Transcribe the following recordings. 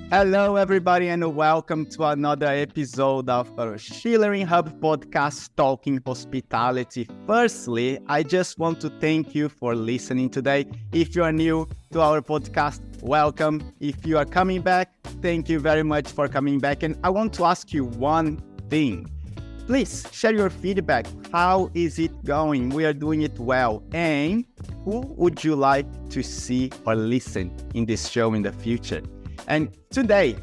Hello, everybody, and welcome to another episode of our Schulering Hub podcast, Talking Hospitality. Firstly, I just want to thank you for listening today. If you are new to our podcast, welcome. If you are coming back, thank you very much for coming back. And I want to ask you one thing. Please share your feedback. How is it going? We are doing it well. And who would you like to see or listen in this show in the future? And today,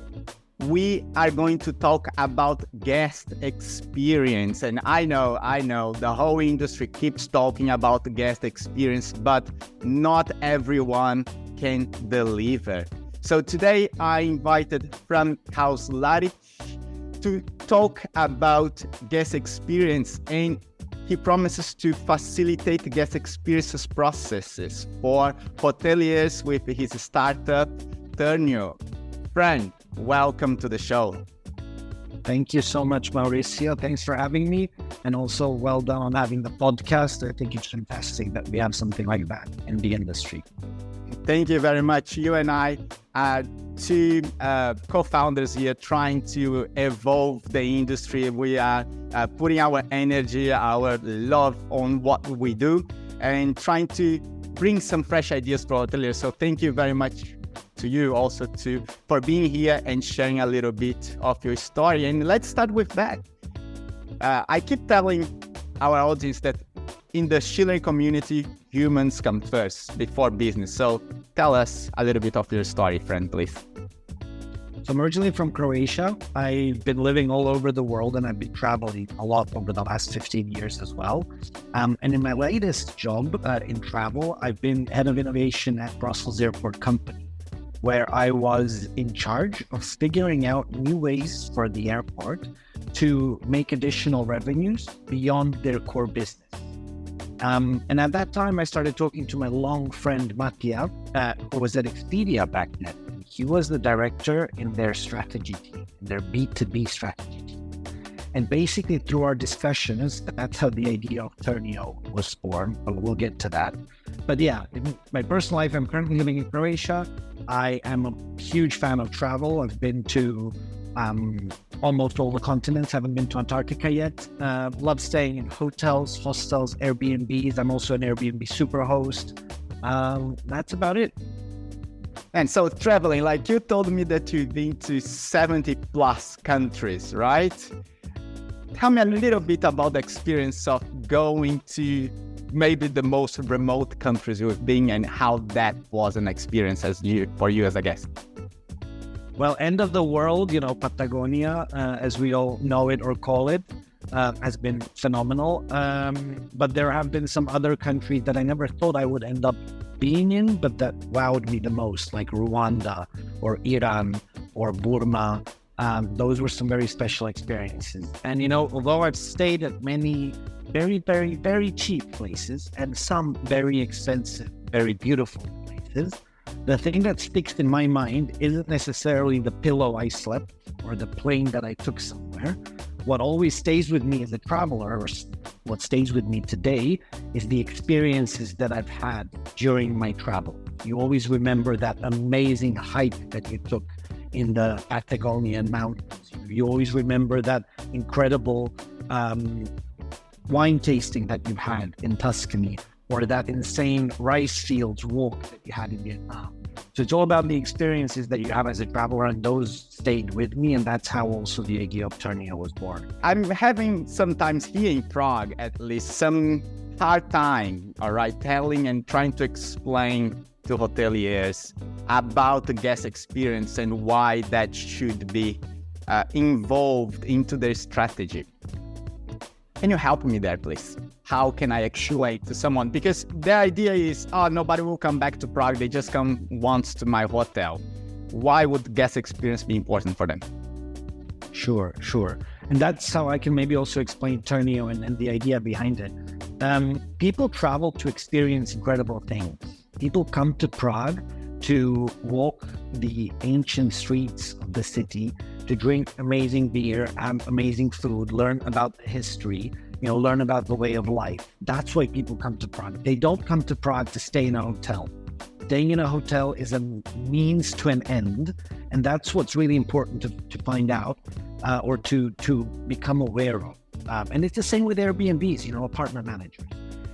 we are going to talk about guest experience. And I know the whole industry keeps talking about the guest experience, but not everyone can deliver. So today, I invited Fran Kauzlarić to talk about guest experience, and he promises to facilitate guest experiences processes for hoteliers with his startup, Turneo. Fran, welcome to the show. Thank you so much, Mauricio. Thanks for having me. And also well done on having the podcast. I think it's fantastic that we have something like that in the industry. Thank you very much. You and I are two co-founders here trying to evolve the industry. We are putting our energy, our love on what we do and trying to bring some fresh ideas for hoteliers. So thank you very much to you also for being here and sharing a little bit of your story. And let's start with that. I keep telling our audience that in the Schulering community, humans come first before business. So tell us a little bit of your story, friend, please. So I'm originally from Croatia. I've been living all over the world and I've been traveling a lot over the last 15 years as well. And in my latest job in travel, I've been head of innovation at Brussels Airport Company, where I was in charge of figuring out new ways for the airport to make additional revenues beyond their core business. And at that time, I started talking to my long friend, Mattia, who was at Expedia back then. He was the director in their strategy team, their B2B strategy team. And basically through our discussions, that's how the idea of Turneo was formed, but we'll get to that. But yeah, in my personal life, I'm currently living in Croatia. I am a huge fan of travel. I've been to almost all the continents. Haven't been to Antarctica yet. Love staying in hotels, hostels, Airbnbs. I'm also an Airbnb superhost. That's about it. And so traveling, like you told me that you've been to 70 plus countries, right? Tell me a little bit about the experience of going to maybe the most remote countries you've been and how that was an experience for you as a guest. Well, end of the world, Patagonia, as we all know it or call it, has been phenomenal. But there have been some other countries that I never thought I would end up being in, but that wowed me the most, like Rwanda or Iran or Burma. Those were some very special experiences. And, although I've stayed at many very, very, very cheap places and some very expensive, very beautiful places, the thing that sticks in my mind isn't necessarily the pillow I slept or the plane that I took somewhere. What always stays with me as a traveler, or what stays with me today, is the experiences that I've had during my travel. You always remember that amazing hike that you took in the Patagonian mountains. You always remember that incredible wine tasting that you had in Tuscany, or that insane rice fields walk that you had in Vietnam. So it's all about the experiences that you have as a traveler, and those stayed with me, and that's how also the idea of Turneo was born. I'm having sometimes here in Prague, at least, some hard time, telling and trying to explain to hoteliers about the guest experience and why that should be involved into their strategy. Can you help me there, please? How can I explain to someone? Because the idea is, nobody will come back to Prague. They just come once to my hotel. Why would guest experience be important for them? Sure. And that's how I can maybe also explain Turneo and the idea behind it. People travel to experience incredible things. People come to Prague to walk the ancient streets of the city, to drink amazing beer, have amazing food, learn about history, learn about the way of life. That's why people come to Prague. They don't come to Prague to stay in a hotel. Staying in a hotel is a means to an end, And that's what's really important to find out or to become aware of. And it's the same with Airbnbs, apartment managers.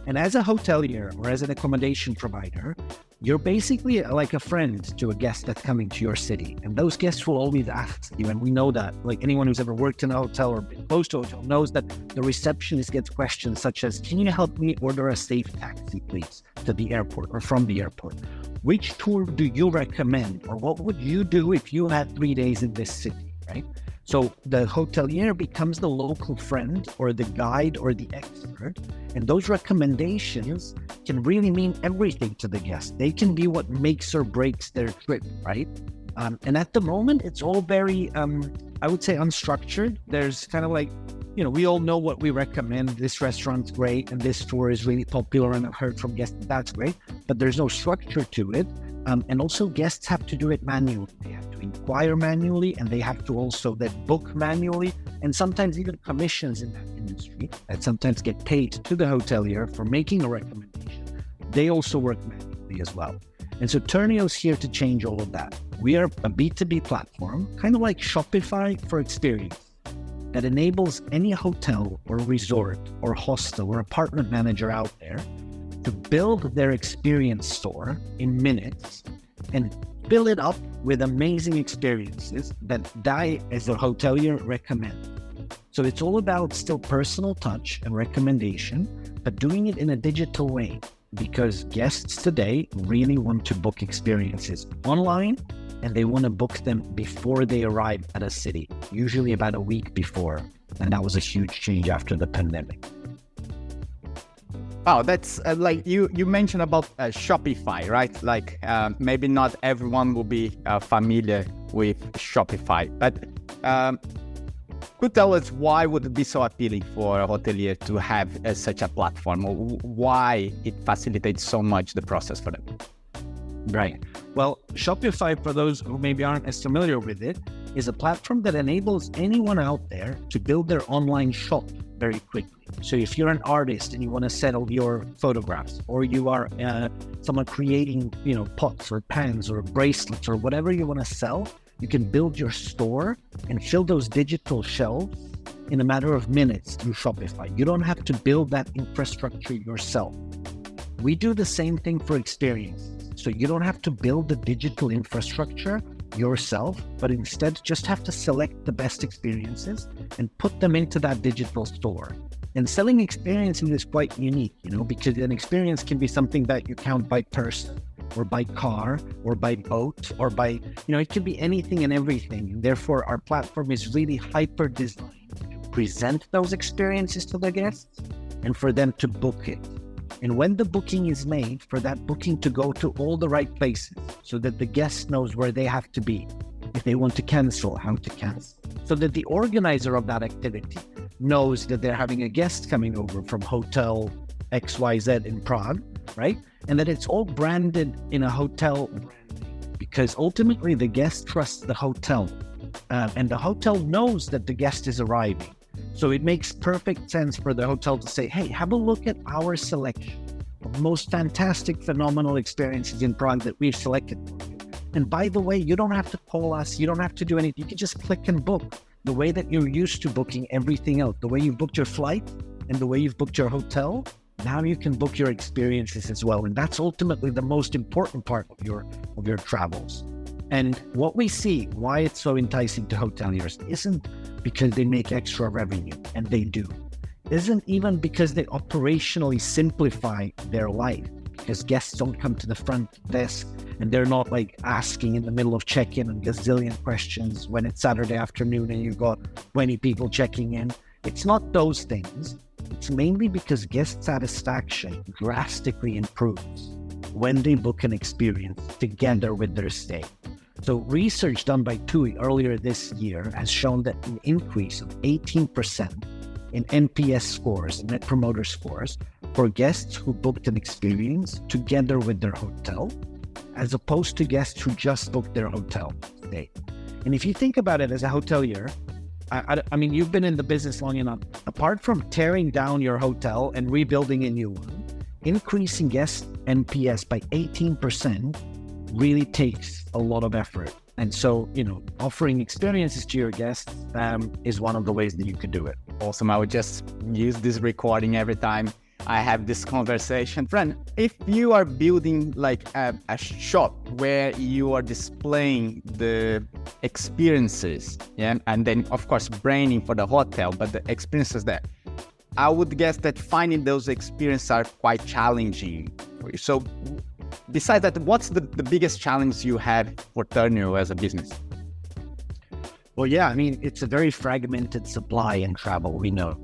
And as a hotelier or as an accommodation provider, you're basically like a friend to a guest that's coming to your city. And those guests will always ask you, and we know that, like anyone who's ever worked in a hotel or been close to a hotel knows that the receptionist gets questions such as, can you help me order a safe taxi, please, to the airport or from the airport? Which tour do you recommend? Or what would you do if you had 3 days in this city, right? So the hotelier becomes the local friend or the guide or the expert. And those recommendations can really mean everything to the guest. They can be what makes or breaks their trip, right? And at the moment, it's all very, I would say, unstructured. There's kind of like, we all know what we recommend. This restaurant's great and this tour is really popular and I've heard from guests that's great, but there's no structure to it. And also guests have to do it manually. They have to inquire manually and they have to also then book manually. And sometimes even commissions in that industry that sometimes get paid to the hotelier for making a recommendation. They also work manually as well. And so Turneo is here to change all of that. We are a B2B platform, kind of like Shopify for experience, that enables any hotel or resort or hostel or apartment manager out there to build their experience store in minutes and fill it up with amazing experiences that I, as a hotelier, recommend. So it's all about still personal touch and recommendation, but doing it in a digital way, because guests today really want to book experiences online and they want to book them before they arrive at a city, usually about a week before. And that was a huge change after the pandemic. Wow, that's like you mentioned about Shopify, right? Like maybe not everyone will be familiar with Shopify, but could tell us why would it be so appealing for a hotelier to have such a platform, or why it facilitates so much the process for them? Right. Well, Shopify, for those who maybe aren't as familiar with it, is a platform that enables anyone out there to build their online shop very quickly. So if you're an artist and you want to sell your photographs, or you are someone creating, pots or pans or bracelets or whatever you want to sell, you can build your store and fill those digital shelves in a matter of minutes through Shopify. You don't have to build that infrastructure yourself. We do the same thing for experience. So you don't have to build the digital infrastructure yourself, but instead just have to select the best experiences and put them into that digital store. And selling experiences is quite unique, because an experience can be something that you count by person or by car or by boat or by, it could be anything and everything. And therefore, our platform is really hyper designed to present those experiences to the guests and for them to book it. And when the booking is made, for that booking to go to all the right places so that the guest knows where they have to be. If they want to cancel, how to cancel. So that the organizer of that activity knows that they're having a guest coming over from Hotel XYZ in Prague, right? And that it's all branded in a hotel branding, because ultimately the guest trusts the hotel and the hotel knows that the guest is arriving. So it makes perfect sense for the hotel to say, hey, have a look at our selection of the most fantastic, phenomenal experiences in Prague that we've selected for you. And by the way, you don't have to call us. You don't have to do anything. You can just click and book the way that you're used to booking everything else. The way you've booked your flight and the way you've booked your hotel. Now you can book your experiences as well. And that's ultimately the most important part of your travels. And what we see, why it's so enticing to hoteliers, isn't because they make extra revenue, and they do. Isn't even because they operationally simplify their life, because guests don't come to the front desk and they're not like asking in the middle of check-in a gazillion questions when it's Saturday afternoon and you've got 20 people checking in. It's not those things. It's mainly because guest satisfaction drastically improves when they book an experience together with their stay. So research done by TUI earlier this year has shown that an increase of 18% in NPS scores, Net Promoter Scores, for guests who booked an experience together with their hotel, as opposed to guests who just booked their hotel stay. And if you think about it as a hotelier, I mean, you've been in the business long enough. Apart from tearing down your hotel and rebuilding a new one, increasing guest NPS by 18% really takes a lot of effort And so, offering experiences to your guests is one of the ways that you could do it. Awesome. I would just use this recording every time I have this conversation. Fran, if you are building like a shop where you are displaying the experiences, and then of course branding for the hotel, but the experiences there, I would guess that finding those experiences are quite challenging for you. So besides that, what's the biggest challenge you have for Turneo as a business? Well, yeah, I mean, it's a very fragmented supply in travel, we know.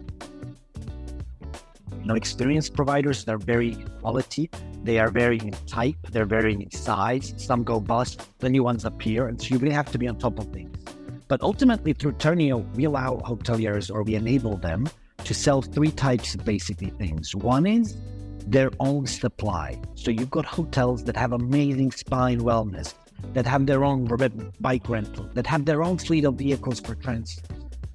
Experience providers, they're very in quality, they are very in type, they're very in size, some go bust, the new ones appear, and so you really have to be on top of things. But ultimately, through Turneo, we allow hoteliers, or we enable them to sell three types of basically things. One is their own supply. So you've got hotels that have amazing spa and wellness, that have their own bike rental, that have their own fleet of vehicles for transit.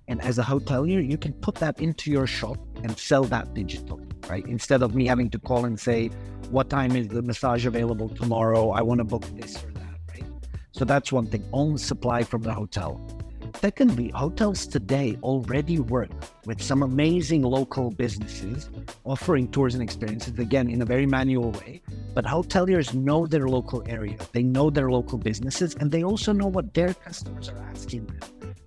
And as a hotelier, you can put that into your shop and sell that digitally, right? Instead of me having to call and say, what time is the massage available tomorrow? I want to book this or that, right? So that's one thing, own supply from the hotel. Secondly, hotels today already work with some amazing local businesses offering tours and experiences, again, in a very manual way. But hoteliers know their local area, they know their local businesses, and they also know what their customers are asking them.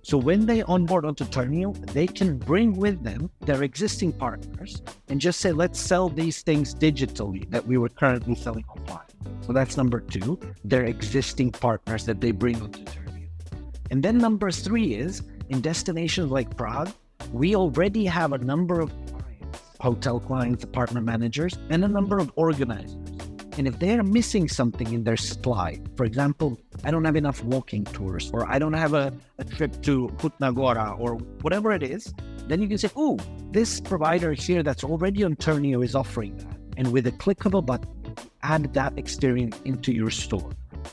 So when they onboard onto Turneo, they can bring with them their existing partners and just say, let's sell these things digitally that we were currently selling offline. So that's number two, their existing partners that they bring onto Turneo. And then number three is, in destinations like Prague, we already have a number of clients, hotel clients, apartment managers, and a number of organizers. And if they're missing something in their supply, for example, I don't have enough walking tours, or I don't have a trip to Kutna Gora, or whatever it is, then you can say, oh, this provider here that's already on Turneo is offering that. And with a click of a button, add that experience into your store.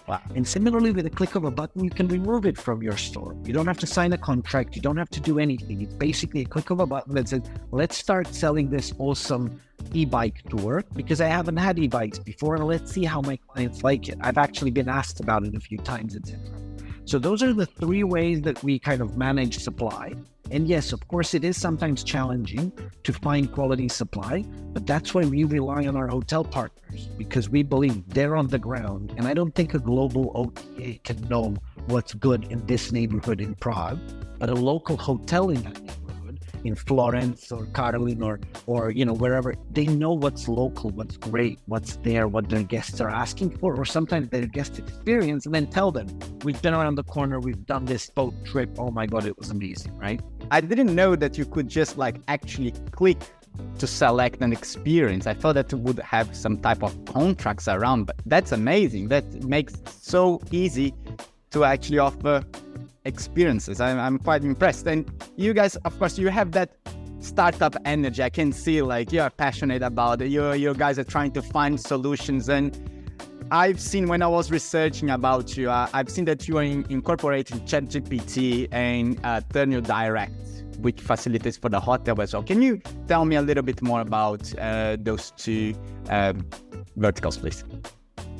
Wow. And similarly, with a click of a button, you can remove it from your store. You don't have to sign a contract. You don't have to do anything. It's basically a click of a button that says, let's start selling this awesome e-bike tour because I haven't had e-bikes before, and let's see how my clients like it. I've actually been asked about it a few times, etc. So those are the three ways that we kind of manage supply. And yes, of course, it is sometimes challenging to find quality supply, but that's why we rely on our hotel partners, because we believe they're on the ground. And I don't think a global OTA can know what's good in this neighborhood in Prague, but a local hotel in that neighborhood, in Florence or Karlin or wherever, they know what's local, what's great, what's there, what their guests are asking for, or sometimes their guest experience, and then tell them, we've been around the corner, we've done this boat trip, oh my God, it was amazing, right? I didn't know that you could just actually click to select an experience. I thought that it would have some type of contracts around, but that's amazing. That makes it so easy to actually offer experiences. I'm quite impressed. And you guys, of course, you have that startup energy. I can see you're passionate about it. You guys are trying to find solutions. And I've seen when I was researching about you, I've seen that you are incorporating ChatGPT and Turneo Direct, which facilitates for the hotel as well. Can you tell me a little bit more about those two verticals, please?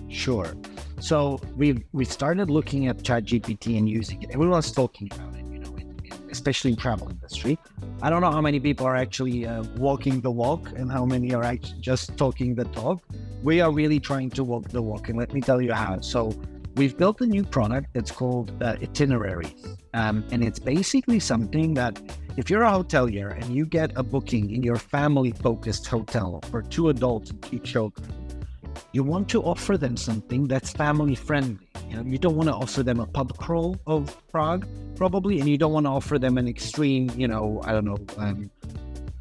Sure. So we started looking at ChatGPT and using it. Everyone's talking about it, especially in travel industry. I don't know how many people are actually walking the walk and how many are actually just talking the talk. We are really trying to walk the walk, and let me tell you how. So we've built a new product that's called itineraries. And it's basically something that if you're a hotelier and you get a booking in your family-focused hotel for 2 adults and 2 children, you want to offer them something that's family-friendly. You don't want to offer them a pub crawl of Prague, probably, and you don't want to offer them an extreme,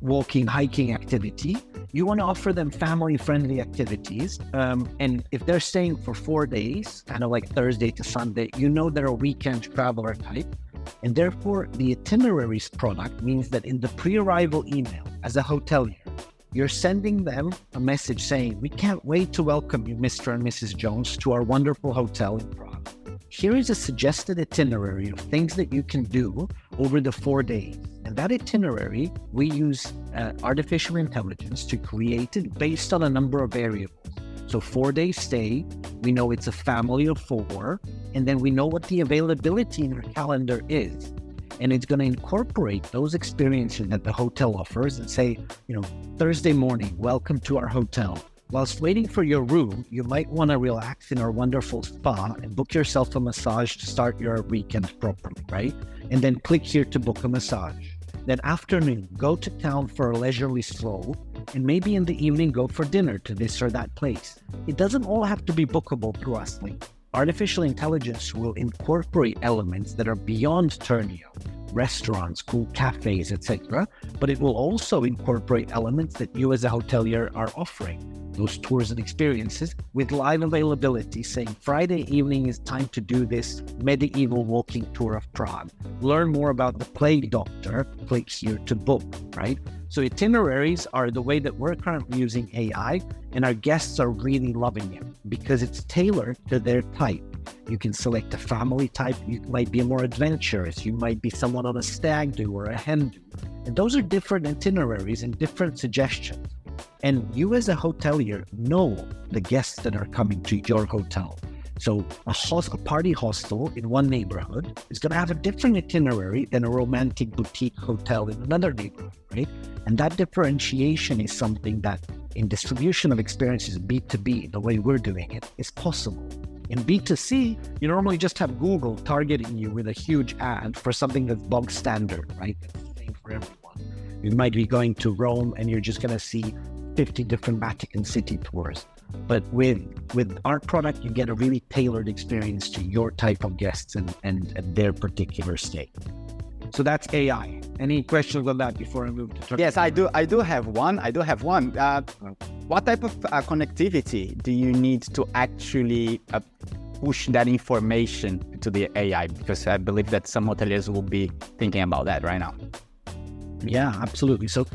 walking, hiking activity. You want to offer them family-friendly activities. And if they're staying for 4 days, kind of like Thursday to Sunday, they're a weekend traveler type. And therefore, the itineraries product means that in the pre-arrival email, as a hotelier, you're sending them a message saying, we can't wait to welcome you, Mr. and Mrs. Jones, to our wonderful hotel in Prague. Here is a suggested itinerary of things that you can do over the 4 days. And that itinerary, we use artificial intelligence to create it based on a number of variables. So 4 days stay, We know it's a family of 4, and then we know what the availability in our calendar is. And it's going to incorporate those experiences that the hotel offers and say, Thursday morning, welcome to our hotel. Whilst waiting for your room, you might want to relax in our wonderful spa and book yourself a massage to start your weekend properly, right? And then click here to book a massage. Then afternoon, go to town for a leisurely stroll, and maybe in the evening, go for dinner to this or that place. It doesn't all have to be bookable through us. Artificial intelligence will incorporate elements that are beyond Turneo, restaurants, cool cafes, etc. But it will also incorporate elements that you as a hotelier are offering, those tours and experiences with live availability, saying Friday evening is time to do this medieval walking tour of Prague. Learn more about the plague doctor, click here to book, right? So itineraries are the way that we're currently using AI, and our guests are really loving it because it's tailored to their type. You can select a family type. You might be more adventurous. You might be someone on a stag do or a hen do. And those are different itineraries and different suggestions. And you as a hotelier know the guests that are coming to your hotel. So a party hostel in one neighborhood is going to have a different itinerary than a romantic boutique hotel in another neighborhood, right? And that differentiation is something that in distribution of experiences, B2B, the way we're doing it, is possible. In B2C, you normally just have Google targeting you with a huge ad for something that's bog standard, right? It's the same for everyone. You might be going to Rome and you're just going to see 50 different Vatican City tours. But with our product, you get a really tailored experience to your type of guests and their particular state. So that's AI. Any questions on that before I move to Turkey? Yes, I do have one. What type of connectivity do you need to actually push that information to the AI? Because I believe that some hoteliers will be thinking about that right now. Yeah, absolutely. So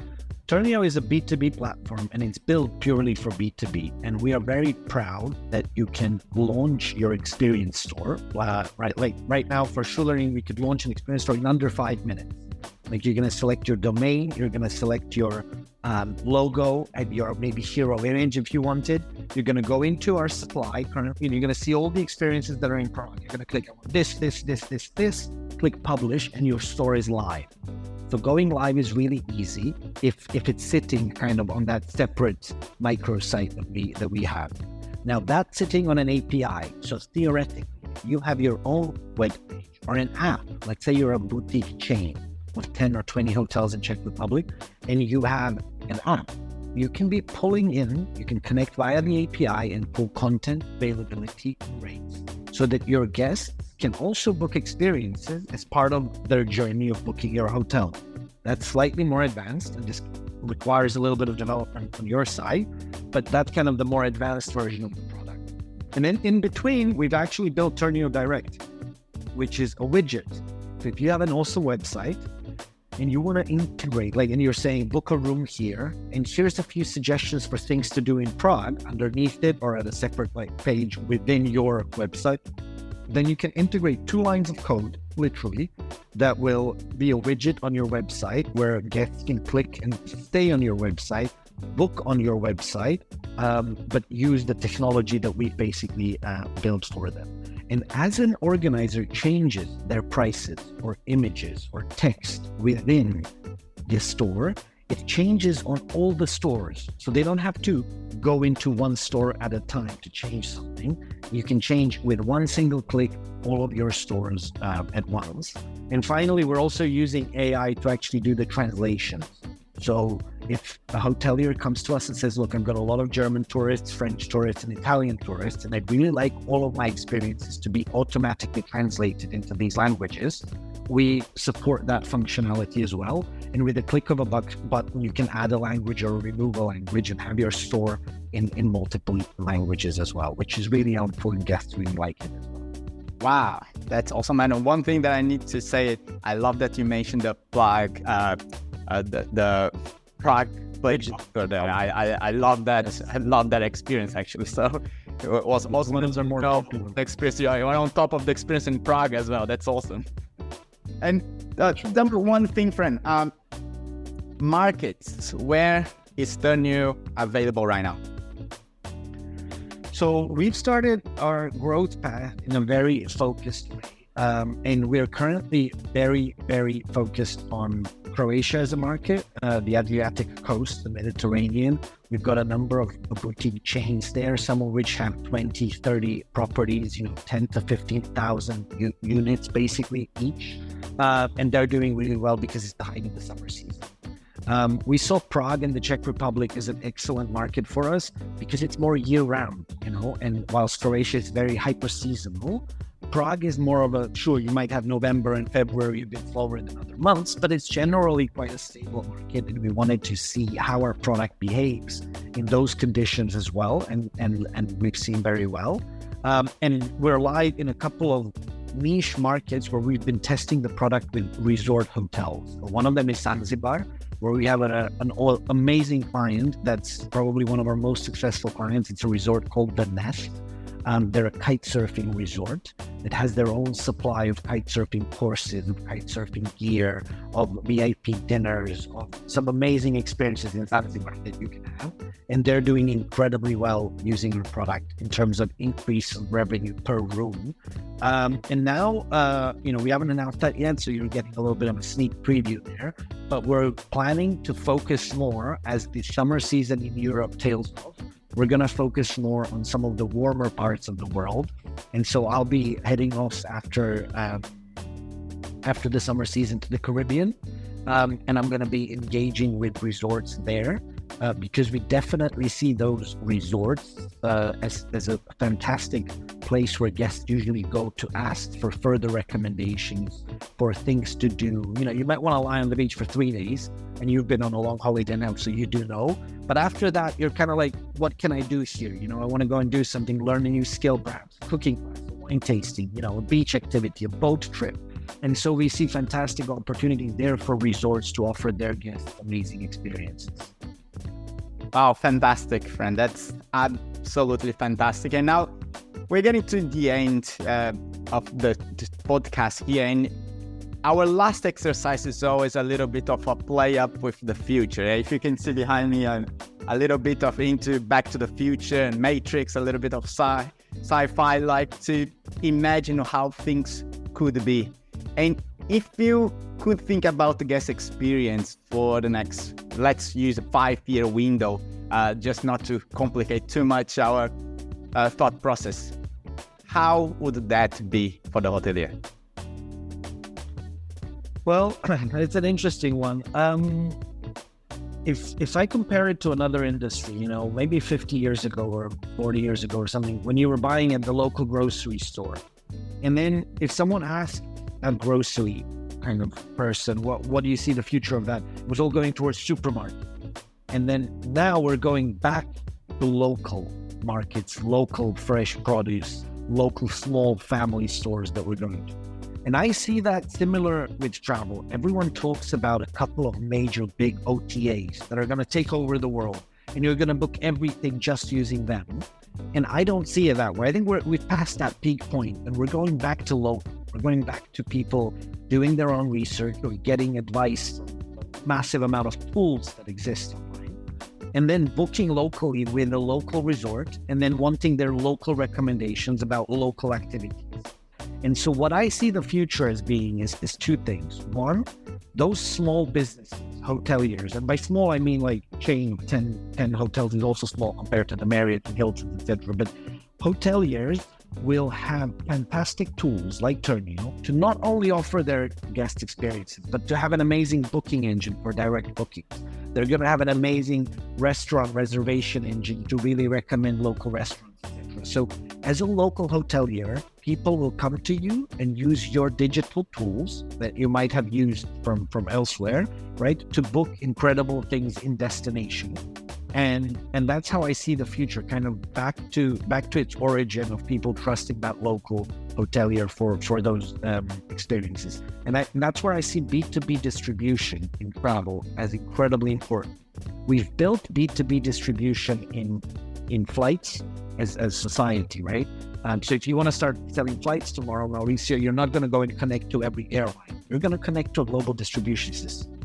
Turneo is a B2B platform and it's built purely for B2B. And we are very proud that you can launch your experience store. Right now for Schulering, we could launch an experience store in under 5 minutes. You're going to select your domain, you're going to select your logo and your maybe hero image if you wanted. You're going to go into our supply currently, and you're going to see all the experiences that are in Prague. You're going to click on this, click publish, and your store is live. So going live is really easy if it's sitting kind of on that separate microsite that we have. Now that's sitting on an API. So theoretically, you have your own web page or an app. Let's say you're a boutique chain with 10 or 20 hotels in Czech Republic, and you have an app. You can be pulling in, you can connect via the API and pull content, availability, and rates so that your guests can also book experiences as part of their journey of booking your hotel. That's slightly more advanced and just requires a little bit of development on your side, but that's kind of the more advanced version of the product. And then in between, we've actually built Turneo Direct, which is a widget. So if you have an awesome website and you want to integrate, and you're saying book a room here, and here's a few suggestions for things to do in Prague underneath it or at a separate page within your website, then you can integrate 2 lines of code, literally, that will be a widget on your website where guests can click and stay on your website, book on your website, but use the technology that we basically built for them. And as an organizer changes their prices or images or text within the store, it changes on all the stores. So they don't have to go into one store at a time to change something. You can change with one single click all of your stores at once. And finally, we're also using AI to actually do the translations. So if a hotelier comes to us and says, look, I've got a lot of German tourists, French tourists, and Italian tourists, and I'd really like all of my experiences to be automatically translated into these languages, we support that functionality as well. And with a click of a button, you can add a language or remove a language and have your store in multiple languages as well, which is really helpful and guests really like it as well. Wow, that's awesome. And one thing that I need to say, I love that you mentioned the Prague, the Prague pledge. I love that. I love that experience actually. So it was awesome. One of them are more popular. The experience, you're on top of the experience in Prague as well. That's awesome. And number one thing, Fran, markets. Where is Turneo available right now? So we've started our growth path in a very focused way. And we're currently very, very focused on Croatia as a market, the Adriatic coast, the Mediterranean. We've got a number of boutique chains there, some of which have 20, 30 properties, 10 to 15,000 units basically each. And they're doing really well because it's the height of the summer season. We saw Prague in the Czech Republic as an excellent market for us because it's more year-round, and whilst Croatia is very hyper-seasonal, Prague is more of a, sure, you might have November and February a bit slower than other months, but it's generally quite a stable market, and we wanted to see how our product behaves in those conditions as well, and we've seen very well. And we're live in a couple of niche markets where we've been testing the product with resort hotels. One of them is Zanzibar, where we have an amazing client that's probably one of our most successful clients. It's a resort called The Nest. They're a kite surfing resort that has their own supply of kite surfing courses, of kite surfing gear, of VIP dinners, of some amazing experiences in Zanzibar that you can have. And they're doing incredibly well using our product in terms of increase of revenue per room. And now, we haven't announced that yet, so you're getting a little bit of a sneak preview there. But we're planning to focus more as the summer season in Europe tails off. We're going to focus more on some of the warmer parts of the world. And so I'll be heading off after the summer season to the Caribbean. And I'm going to be engaging with resorts there because we definitely see those resorts as a fantastic place where guests usually go to ask for further recommendations for things to do. You might want to lie on the beach for 3 days, and you've been on a long holiday now, so you do know. But after that, you're kind of like, what can I do here? I want to go and do something, learn a new skill, perhaps cooking class, wine tasting, a beach activity, a boat trip. And so we see fantastic opportunities there for resorts to offer their guests amazing experiences. Wow, fantastic, Fran. That's absolutely fantastic. And now we're getting to the end of the podcast here. And our last exercise is always a little bit of a play up with the future. If you can see behind me, a little bit of into Back to the Future and Matrix, a little bit of sci-fi, like to imagine how things could be. And if you could think about the guest experience for the next, let's use a 5-year window, just not to complicate too much our thought process, how would that be for the hotelier? Well, it's an interesting one. If I compare it to another industry, maybe 50 years ago or 40 years ago or something, when you were buying at the local grocery store, and then if someone asked a grocery kind of person, what do you see the future of that? It was all going towards supermarket. And then now we're going back to local markets, local fresh produce, local small family stores that we're going to. And I see that similar with travel. Everyone talks about a couple of major big OTAs that are going to take over the world, and you're going to book everything just using them. And I don't see it that way. I think we've passed that peak point, and we're going back to local. We're going back to people doing their own research or getting advice, massive amount of tools that exist online, and then booking locally with a local resort, and then wanting their local recommendations about local activities. And so what I see the future as being is two things. One, those small businesses, hoteliers, and by small, I mean like chain of 10 hotels is also small compared to the Marriott and Hilton, etc. But hoteliers will have fantastic tools like Turneo to not only offer their guest experiences, but to have an amazing booking engine for direct bookings. They're going to have an amazing restaurant reservation engine to really recommend local restaurants, etc. So as a local hotelier, people will come to you and use your digital tools that you might have used from elsewhere, right, to book incredible things in destination. And that's how I see the future, kind of back to its origin of people trusting that local hotelier for those experiences. And that's where I see B2B distribution in travel as incredibly important. We've built B2B distribution in flights as society, right? So if you want to start selling flights tomorrow, Mauricio, you're not going to go and connect to every airline. You're going to connect to a global distribution system.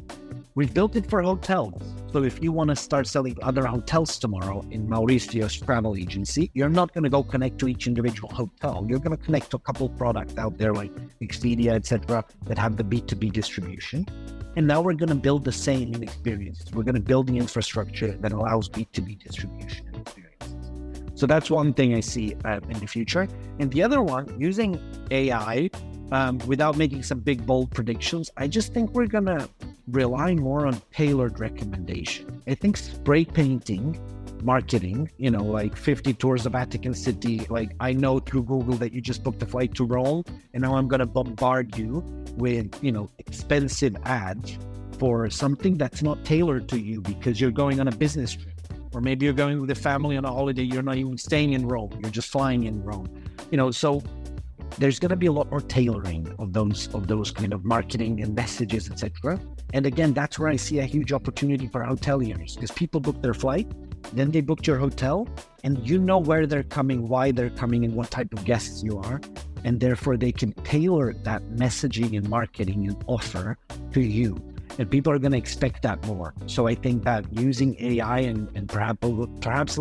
We've built it for hotels. So if you want to start selling other hotels tomorrow in Mauricio's travel agency, you're not going to go connect to each individual hotel. You're going to connect to a couple of products out there like Expedia, etc., that have the B2B distribution. And now we're going to build the same experiences. We're going to build the infrastructure that allows B2B distribution and experiences. So that's one thing I see in the future. And the other one, using AI, without making some big, bold predictions, I just think we're going to rely more on tailored recommendation. I think spray painting marketing, like 50 tours of Vatican City, like I know through Google that you just booked a flight to Rome, and now I'm going to bombard you with, expensive ads for something that's not tailored to you because you're going on a business trip, or maybe you're going with a family on a holiday. You're not even staying in Rome. You're just flying in Rome, so there's going to be a lot more tailoring of those kind of marketing and messages, etc. And again, that's where I see a huge opportunity for hoteliers, because people book their flight, then they booked your hotel, and you know where they're coming, why they're coming, and what type of guests you are. And therefore, they can tailor that messaging and marketing and offer to you. And people are going to expect that more. So I think that using AI and perhaps a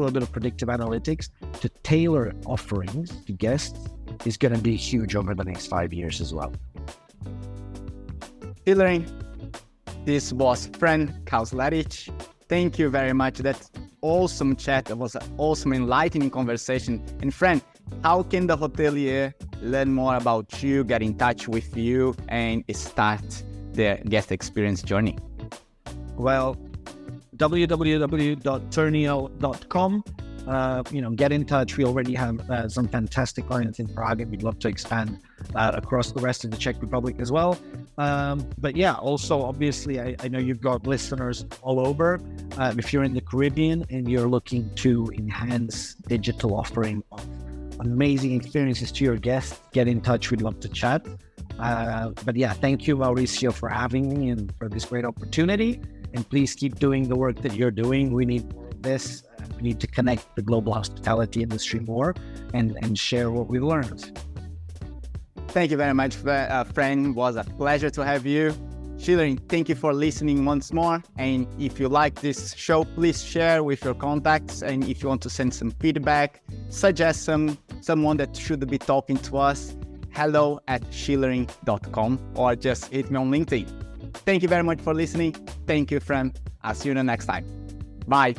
little bit of predictive analytics to tailor offerings to guests is going to be huge over the next 5 years as well. Schulering, this was Fran Kauzlarić. Thank you very much. That's awesome chat. That was an awesome, enlightening conversation. And Fran, how can the hotelier learn more about you, get in touch with you, and start their guest experience journey? Well, www.turneo.com. Get in touch. We already have some fantastic clients in Prague, and we'd love to expand across the rest of the Czech Republic as well. But yeah, also, obviously, I know you've got listeners all over. If you're in the Caribbean and you're looking to enhance digital offering of amazing experiences to your guests, get in touch. We'd love to chat. But yeah, thank you, Mauricio, for having me and for this great opportunity. And please keep doing the work that you're doing. We need more of this. We need to connect the global hospitality industry more and share what we've learned. Thank you very much, Fran. It was a pleasure to have you. Schulering, thank you for listening once more. And if you like this show, please share with your contacts. And if you want to send some feedback, suggest someone that should be talking to us, hello@schulering.com, or just hit me on LinkedIn. Thank you very much for listening. Thank you, Fran. I'll see you the next time. Bye.